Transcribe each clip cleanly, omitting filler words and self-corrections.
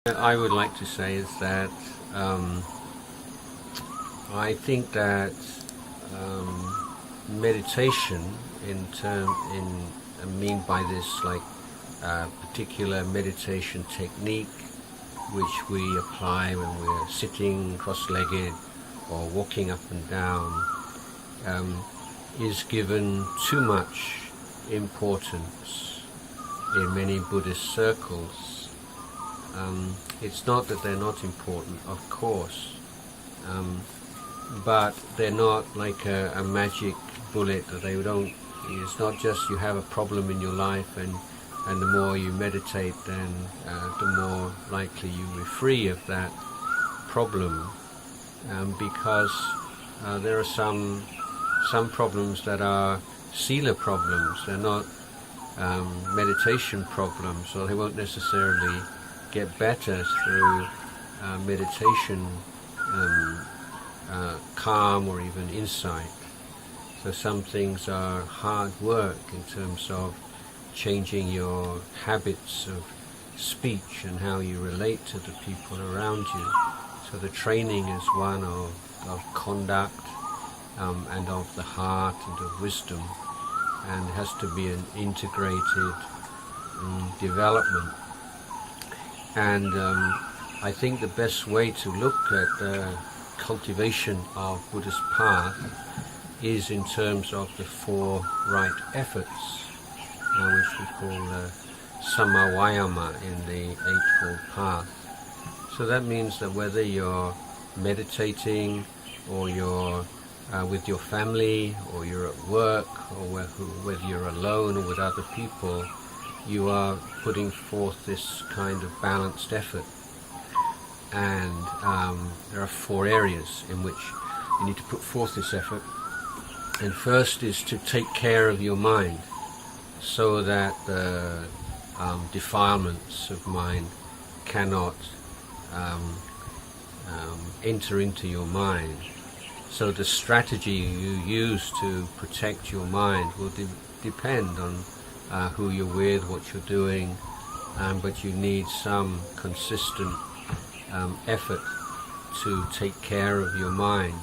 I would like to say is that I think that meditation I mean by this like particular meditation technique which we apply when we're sitting cross-legged or walking up and down is given too much importance in many Buddhist circles. It's not that they're not important, of course, but they're not like a magic bullet that they don't. It's not just you have a problem in your life and the more you meditate, then the more likely you will be free of that problem, because there are some problems that are sila problems. They're not meditation problems, so they won't necessarily get better through meditation, calm or even insight. So some things are hard work in terms of changing your habits of speech and how you relate to the people around you. So the training is one of conduct and of the heart and of wisdom, and it has to be an integrated development. And I think the best way to look at the cultivation of Buddhist path is in terms of the four right efforts, which we call Samma Vayama in the Eightfold Path. So that means that whether you're meditating or you're with your family or you're at work or whether you're alone or with other people, you are putting forth this kind of balanced effort. And there are four areas in which you need to put forth this effort. And first is to take care of your mind so that the defilements of mind cannot enter into your mind. So the strategy you use to protect your mind will depend on who you're with, what you're doing, but you need some consistent effort to take care of your mind.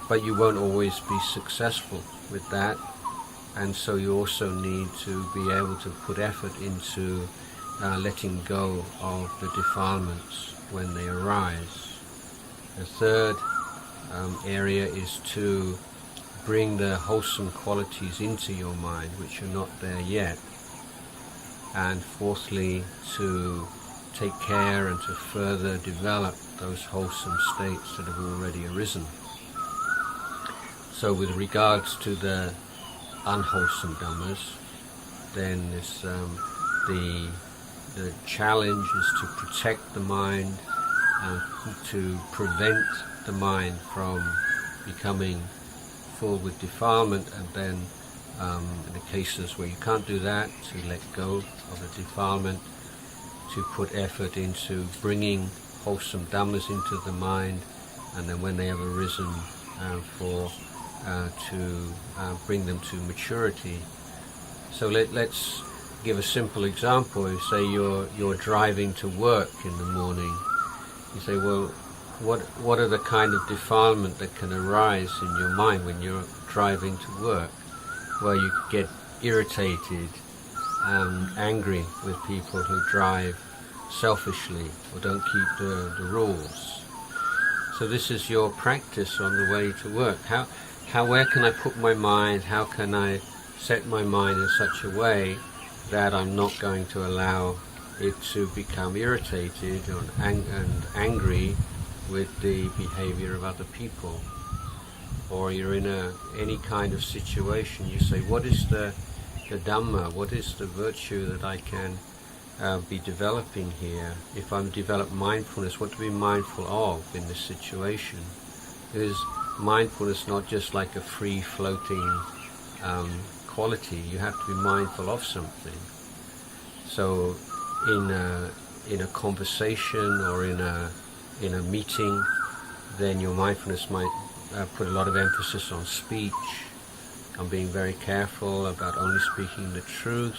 But you won't always be successful with that, and so you also need to be able to put effort into letting go of the defilements when they arise. The third area is to bring the wholesome qualities into your mind which are not there yet. And fourthly, to take care and to further develop those wholesome states that have already arisen. So with regards to the unwholesome dhammas, then the challenge is to protect the mind and to prevent the mind from becoming full with defilement, and then in the cases where you can't do that, to let go of the defilement, to put effort into bringing wholesome dhammas into the mind, and then when they have arisen, to bring them to maturity. So let's give a simple example. You say you're driving to work in the morning. You say, well, what are the kind of defilement that can arise in your mind when you're driving to work? Well, you get irritated and angry with people who drive selfishly or don't keep the rules. So this is your practice on the way to work. Where can I put my mind? How can I set my mind in such a way that I'm not going to allow it to become irritated and angry with the behavior of other people? Or you're in any kind of situation, you say, what is the Dhamma, what is the virtue that I can be developing here? If I'm develop mindfulness, what to be mindful of in this situation? Is mindfulness not just like a free-floating quality? You have to be mindful of something. So in a conversation or in a meeting, then your mindfulness might put a lot of emphasis on speech, on being very careful about only speaking the truth,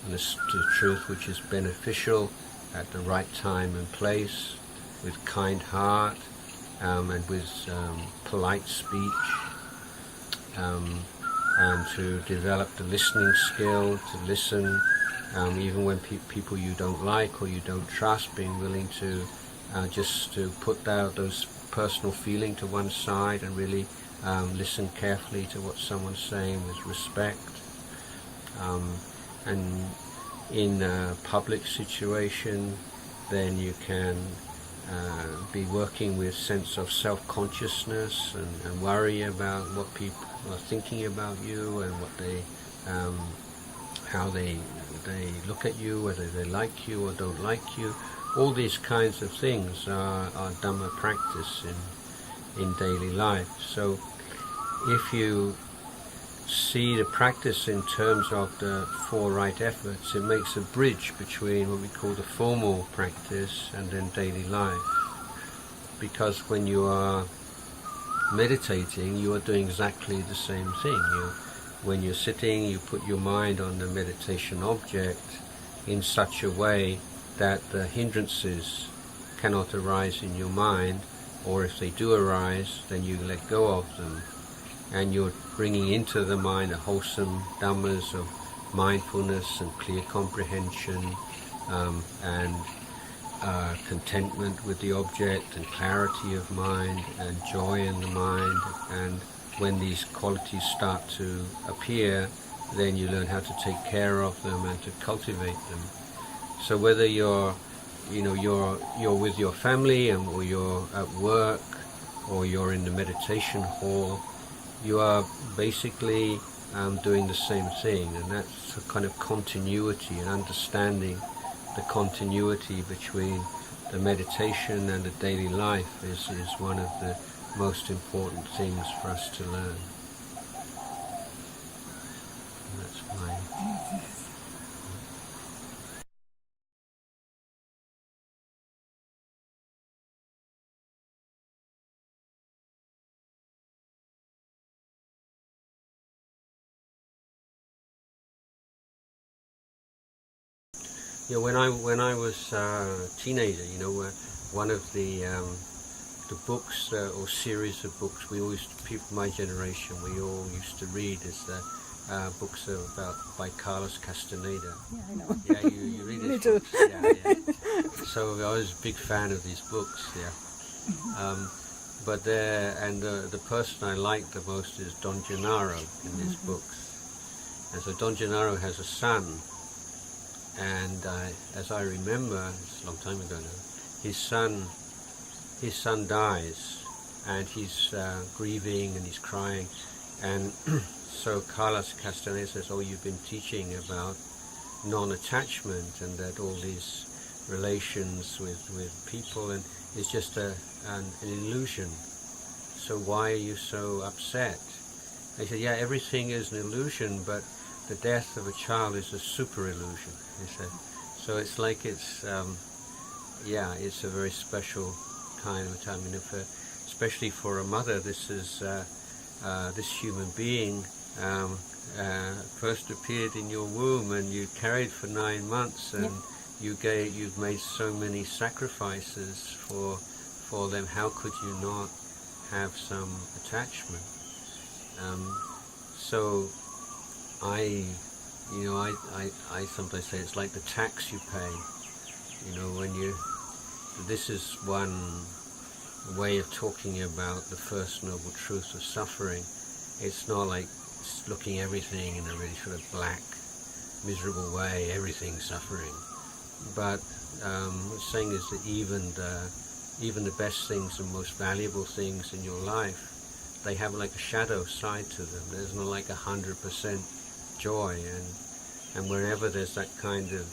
and the truth which is beneficial at the right time and place, with kind heart, and with polite speech, and to develop the listening skill, to listen, even when people you don't like or you don't trust, being willing to just to put out those personal feeling to one side and really listen carefully to what someone's saying with respect. And in a public situation, then you can be working with sense of self-consciousness and worry about what people are thinking about you and what they, how they look at you, whether they like you or don't like you. All these kinds of things are Dhamma practice in daily life. So if you see the practice in terms of the four right efforts, it makes a bridge between what we call the formal practice and then daily life. Because when you are meditating, you are doing exactly the same thing. When you're sitting, you put your mind on the meditation object in such a way that the hindrances cannot arise in your mind, or if they do arise, then you let go of them. And you're bringing into the mind a wholesome dhammas of mindfulness and clear comprehension, and contentment with the object and clarity of mind and joy in the mind. And when these qualities start to appear, then you learn how to take care of them and to cultivate them. So whether you're with your family or you're at work or you're in the meditation hall, you are basically doing the same thing, and that's a kind of continuity and understanding the continuity between the meditation and the daily life is one of the most important things for us to learn. And that's why. Yeah, when I was a teenager, one of the books or series of books people my generation, we all used to read is books by Carlos Castaneda. Yeah, I know. Yeah, you read his Me too. books. Yeah. So I was a big fan of these books. Yeah. But the person I like the most is Don Gennaro in these books. And so Don Gennaro has a son. And as I remember, it's a long time ago now, his son dies, and he's grieving and he's crying, and so Carlos Castaneda says, "Oh, you've been teaching about non-attachment and that all these relations with people and it's just an illusion. So why are you so upset?" I said, "Yeah, everything is an illusion, but the death of a child is a super illusion." He said, so it's like it's a very special kind of time. Especially for a mother, this is this human being first appeared in your womb, and you carried for 9 months, and you've made so many sacrifices for them. How could you not have some attachment? So I sometimes say it's like the tax you pay. This is one way of talking about the first noble truth of suffering. It's not like looking everything in a really sort of black, miserable way, everything suffering. But what it's saying is that even the best things and most valuable things in your life, they have like a shadow side to them. There's not like 100% joy, and wherever there's that kind of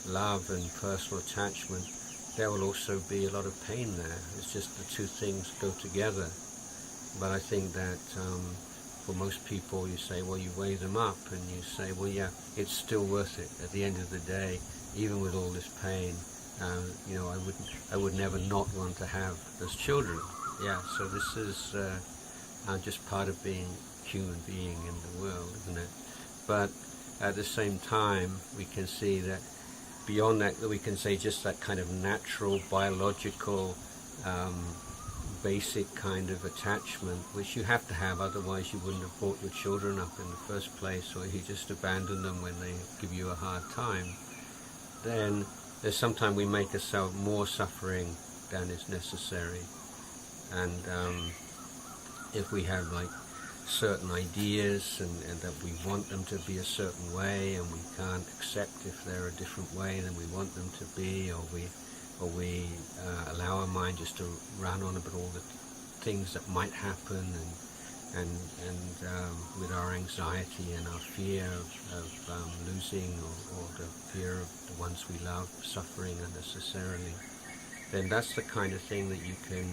love and personal attachment, there will also be a lot of pain there. It's just the two things go together. But I think that for most people, you say, well, you weigh them up and you say, well, yeah, it's still worth it at the end of the day, even with all this pain. I would never not want to have those children. Yeah, so this is just part of being a human being in the world, isn't it? But at the same time, we can see that beyond that, we can say just that kind of natural, biological, basic kind of attachment, which you have to have, otherwise you wouldn't have brought your children up in the first place, or you just abandon them when they give you a hard time. Then there's sometimes we make ourselves more suffering than is necessary. And if we have like certain ideas and that we want them to be a certain way, and we can't accept if they're a different way than we want them to be, or we allow our mind just to run on about all the things that might happen, and with our anxiety and our fear of losing, or the fear of the ones we love suffering unnecessarily, then that's the kind of thing that you can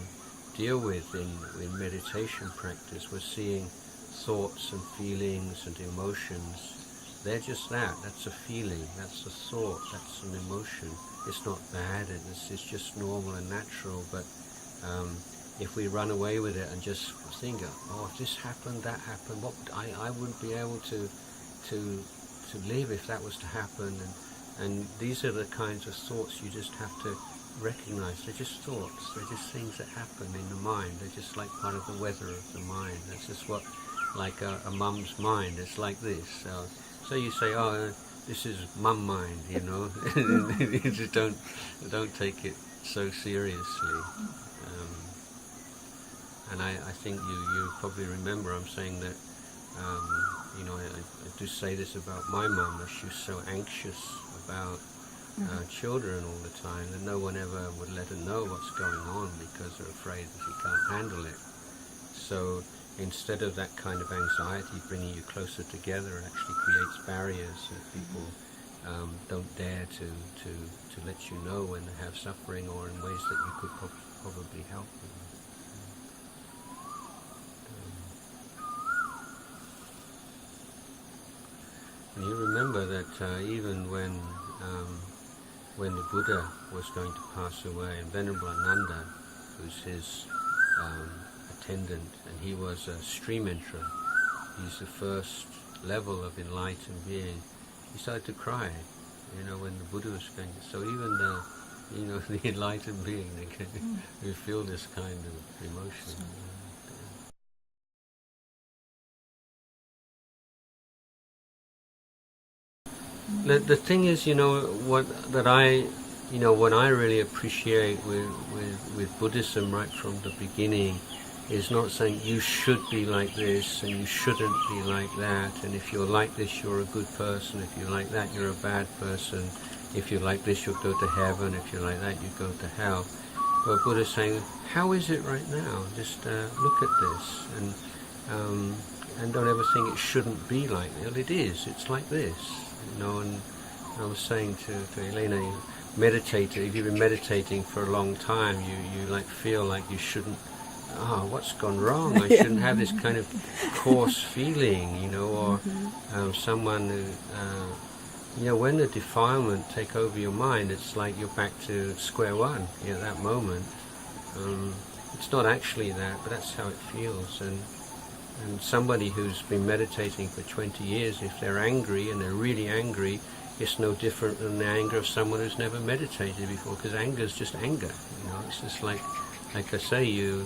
deal with in meditation practice. We're seeing thoughts and feelings and emotions. They're just that. That's a feeling. That's a thought. That's an emotion. It's not bad. It's just normal and natural. But if we run away with it and just think, oh, if this happened, that happened, what I wouldn't be able to live if that was to happen. And these are the kinds of thoughts you just have to recognize. They're just thoughts. They're just things that happen in the mind. They're just like part of the weather of the mind. That's just what, like a mum's mind. It's like this. So you say, oh, this is mum mind, you know. You just don't take it so seriously. And I think you probably remember I'm saying that, you know, I do say this about my mum, that she was so anxious about children all the time, that no one ever would let her know what's going on because they're afraid that she can't handle it. So instead of that kind of anxiety bringing you closer together, it actually creates barriers that people don't dare to let you know when they have suffering, or in ways that you could probably help them. And you remember that even when the Buddha was going to pass away, and Venerable Ananda, who's his attendant, and he was a stream enterer, he's the first level of enlightened being, he started to cry, you know, when the Buddha was going to, so even the, you know, the enlightened being, they feel this kind of emotion. The thing is, you know, what I really appreciate with Buddhism right from the beginning is not saying you should be like this and you shouldn't be like that, and if you're like this you're a good person, if you're like that you're a bad person, if you're like this you'll go to heaven, if you're like that you go to hell. But Buddha's saying, how is it right now? Just look at this, and don't ever think it shouldn't be like that. Well, it is. It's like this. You know, and I was saying to Elena, meditate. If you've been meditating for a long time, you like feel like you shouldn't. What's gone wrong? I shouldn't have this kind of coarse feeling, you know, or someone who, you know, when the defilement take over your mind, it's like you're back to square one at that moment. It's not actually that, but that's how it feels. And somebody who's been meditating for 20 years, if they're angry, and they're really angry, it's no different than the anger of someone who's never meditated before, because anger is just anger. You know, it's just like I say, you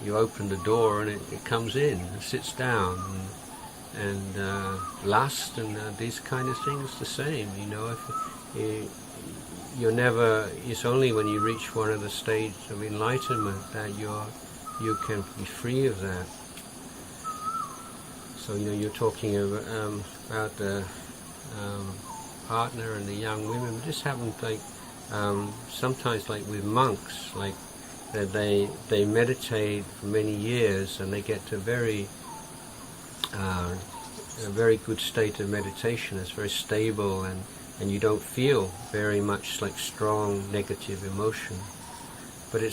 open the door and it comes in, and sits down, and lust and these kind of things the same. You know, if you're never. It's only when you reach one of the stages of enlightenment that you can be free of that. So, you know, you're talking about the partner and the young women. This happens like sometimes, like with monks, like that they meditate for many years and they get to a very good state of meditation. It's very stable, and you don't feel very much like strong negative emotion. But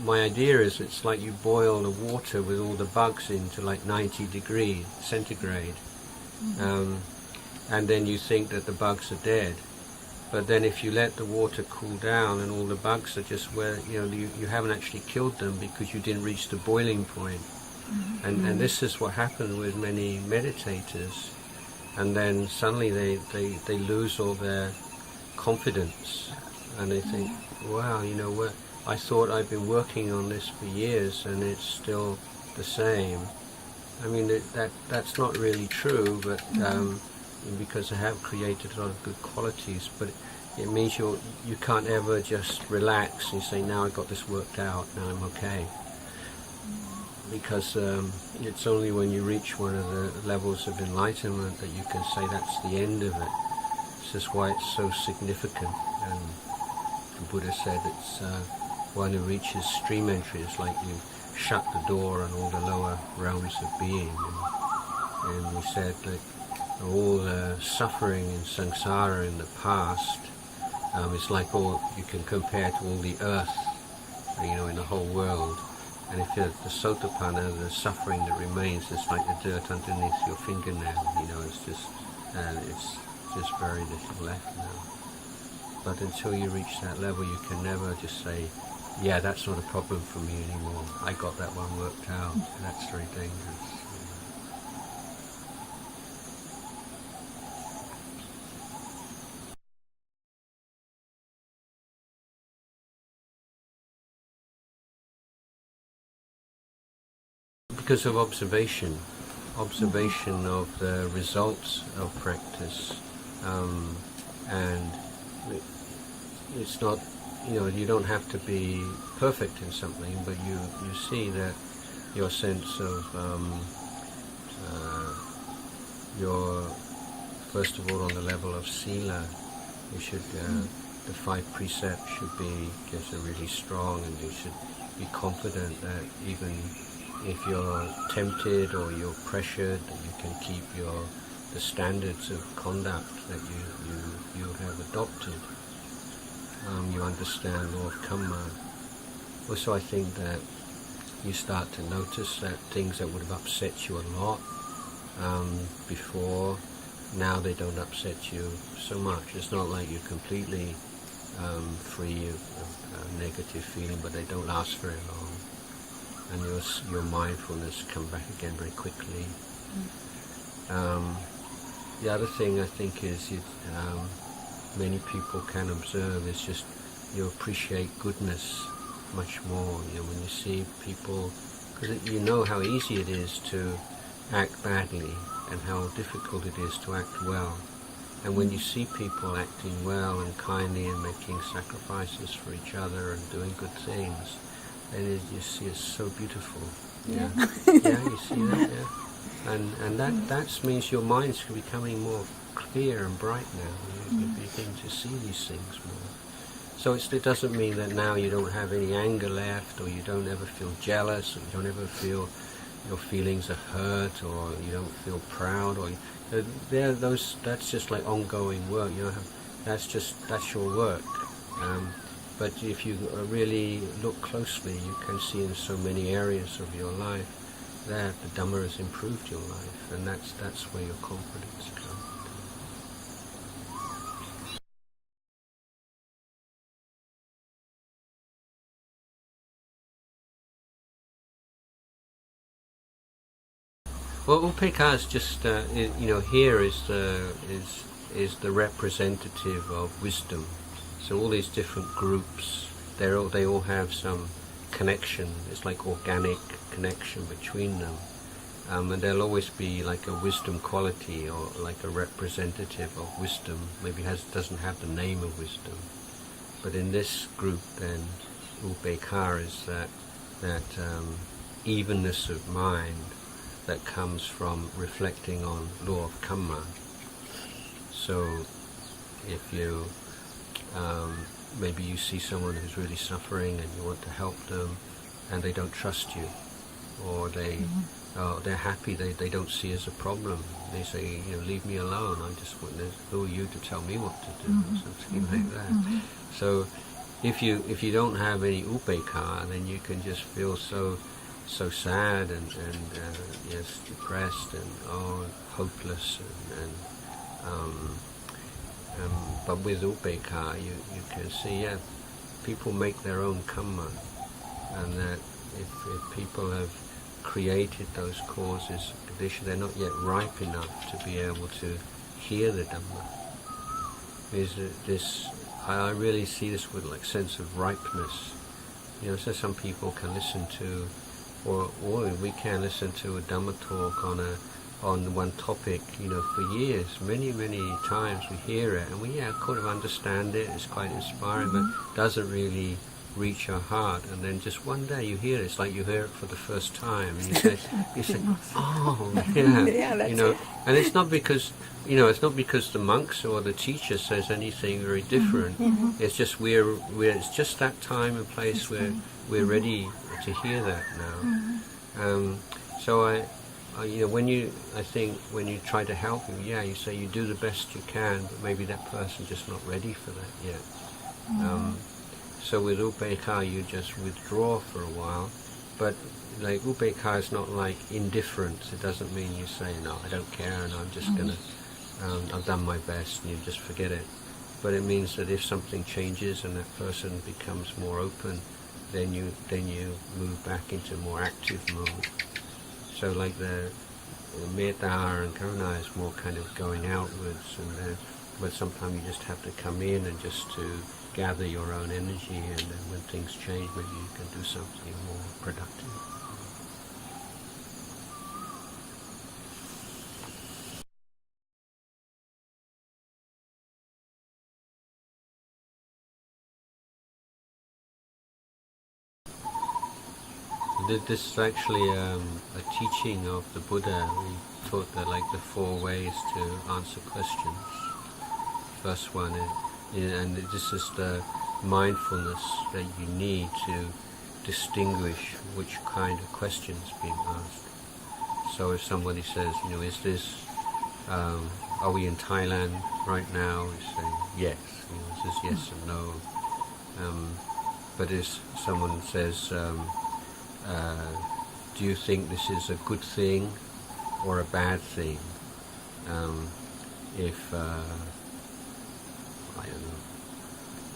my idea is it's like you boil the water with all the bugs in to like 90 degrees centigrade, and then you think that the bugs are dead. But then if you let the water cool down and all the bugs are just where, you know, you haven't actually killed them because you didn't reach the boiling point. And this is what happened with many meditators. And then suddenly they lose all their confidence, and they think, wow, you know what, I thought I've been working on this for years and it's still the same. I mean, that's not really true, but because I have created a lot of good qualities, but it means you can't ever just relax and say, now I've got this worked out, now I'm okay. Because it's only when you reach one of the levels of enlightenment that you can say that's the end of it. This is why it's so significant. And the Buddha said it's one who reaches stream entry. It's like you shut the door on all the lower realms of being. And we said that all the suffering in samsara in the past, it's like all you can compare to all the earth, in the whole world. And if you're the sotapanna, the suffering that remains, it's like the dirt underneath your fingernail. It's just very little left now. But until you reach that level, you can never just say, yeah, that's not a problem for me anymore. I got that one worked out. That's very dangerous. Because of observation of the results of practice, and it's not, you don't have to be perfect in something, but you see that your sense of your, first of all, on the level of sila, you should the 5 precepts should be just really strong, and you should be confident that even if you're tempted or you're pressured, that you can keep the standards of conduct that you have adopted. You understand law of karma. Also, I think that you start to notice that things that would have upset you a lot before, now they don't upset you so much. It's not like you're completely free of negative feeling, but they don't last very long. And your mindfulness come back again very quickly. The other thing I think is many people can observe is just you appreciate goodness much more. When you see people, because you know how easy it is to act badly and how difficult it is to act well. And when you see people acting well and kindly and making sacrifices for each other and doing good things, and you see it's so beautiful. Yeah, you see that, yeah. And that means your mind's becoming more clear and bright now. You begin to see these things more. So it doesn't mean that now you don't have any anger left, or you don't ever feel jealous, or you don't ever feel your feelings are hurt, or you don't feel proud, or that's just like ongoing work. That's your work. But if you really look closely, you can see in so many areas of your life that the Dhamma has improved your life, and that's where your confidence comes. Well, upekkha is just here is the representative of wisdom. So all these different groups, they all have some connection. It's like organic connection between them, and there'll always be like a wisdom quality or like a representative of wisdom. Maybe doesn't have the name of wisdom, but in this group, then upekkha is that evenness of mind that comes from reflecting on law of karma. So if you maybe you see someone who's really suffering and you want to help them, and they don't trust you, or they're happy, they don't see as a problem. They say, leave me alone. Who are you to tell me what to do, or something like that. So if you don't have any upekkha, then you can just feel so sad and yes, depressed and hopeless but with upekkha, you can see, people make their own karma, and that if people have created those causes, they're not yet ripe enough to be able to hear the Dhamma. This I really see this with like sense of ripeness. You know, so some people can listen to, or we can listen to a Dhamma talk on one topic, you know, for years, many times we hear it, and we kind of understand it. It's quite inspiring, but doesn't really reach our heart. And then just one day you hear it. It's like you hear it for the first time, and you say, oh, yeah, you know. It. And it's not because, you know, it's not because the monks or the teacher says anything very different. It's just it's just that time and place where we're ready to hear that now. So you know, I think when you try to help him, you say you do the best you can, but maybe that person's just not ready for that yet. So with upekkha, you just withdraw for a while, but like upekkha is not like indifference. It doesn't mean you say, no, I don't care, and I'm just gonna, I've done my best, and you just forget it. But it means that if something changes and that person becomes more open, then you move back into more active mode. So like the metta and karuna is more kind of going outwards, and but sometimes you just have to come in and just to gather your own energy, and then when things change, maybe you can do something more productive. This is actually a teaching of the Buddha. He taught the 4 ways to answer questions. First one is, and this is the mindfulness that you need to distinguish which kind of question is being asked. So if somebody says, you know, is this, are we in Thailand right now? You say yes. You know, is this yes and no? But if someone says, do you think this is a good thing or a bad thing? If I don't know,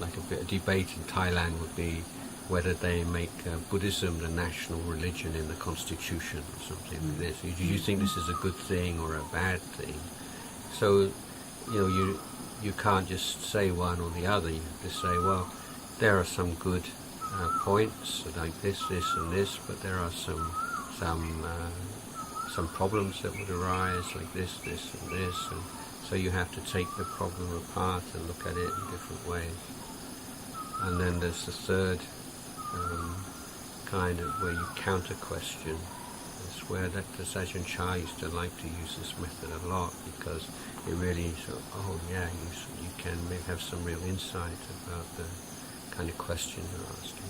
like a debate in Thailand would be whether they make Buddhism the national religion in the constitution or something like this. Do you think this is a good thing or a bad thing? So, you know, you can't just say one or the other. You have to say, well, there are some good points like this and this, but there are some problems that would arise like this and this, and so you have to take the problem apart and look at it in different ways. And then there's the third kind of where you counter question. It's where that the Ajahn Chah used to like to use this method a lot, because it really sort of, you can maybe have some real insight about the kind of question you're asking.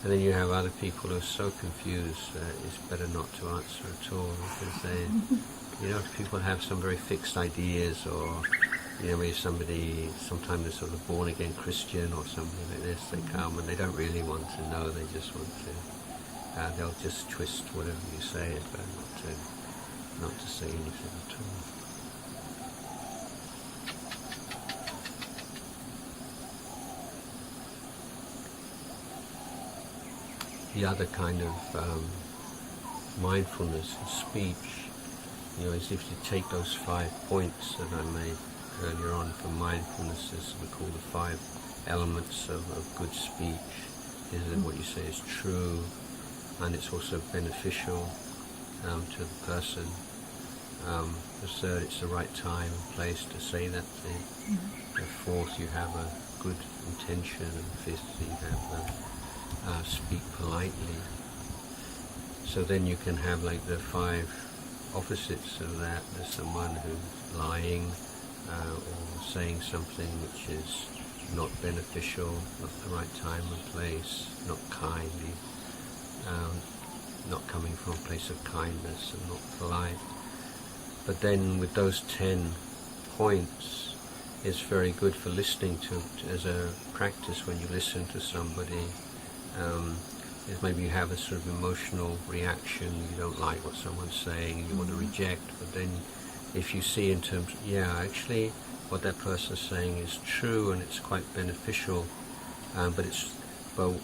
And then you have other people who are so confused that it's better not to answer at all, because they, you know, people have some very fixed ideas, or, you know, maybe sometimes they're sort of born again Christian or something like this, they come and they don't really want to know, they just want to, they'll just twist whatever you say, but not to say anything at all. The other kind of mindfulness in speech, you know, is if you take those 5 points that I made earlier on for mindfulness, as we call the 5 elements of good speech, is that what you say is true, and it's also beneficial to the person. The third, it's the right time and place to say that thing. The fourth, you have a good intention, and fifth, you have speak politely. So then you can have like the 5 opposites of that. There's someone who's lying or saying something which is not beneficial, not the right time and place, not kind, not coming from a place of kindness and not polite. But then with those 10 points, it's very good for listening to as a practice. When you listen to somebody, is maybe you have a sort of emotional reaction, you don't like what someone's saying, you want to reject, but then if you see in terms, actually what that person's saying is true and it's quite beneficial, but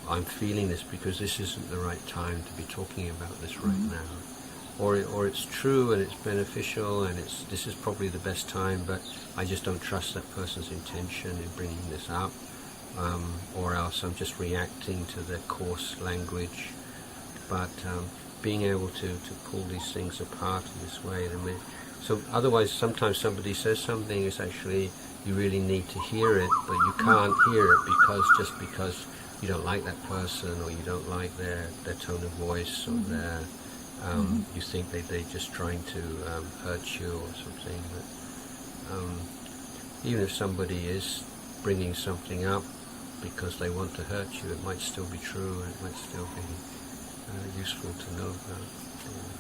I'm feeling this because this isn't the right time to be talking about this right now. or it's true and it's beneficial and this is probably the best time, but I just don't trust that person's intention in bringing this up, or else I'm just reacting to their coarse language. But being able to pull these things apart in this way, so otherwise sometimes somebody says something, it's actually you really need to hear it, but you can't hear it because you don't like that person, or you don't like their tone of voice, or their you think they're just trying to hurt you or something. But even if somebody is bringing something up because they want to hurt you, it might still be true, and it might still be useful to know about.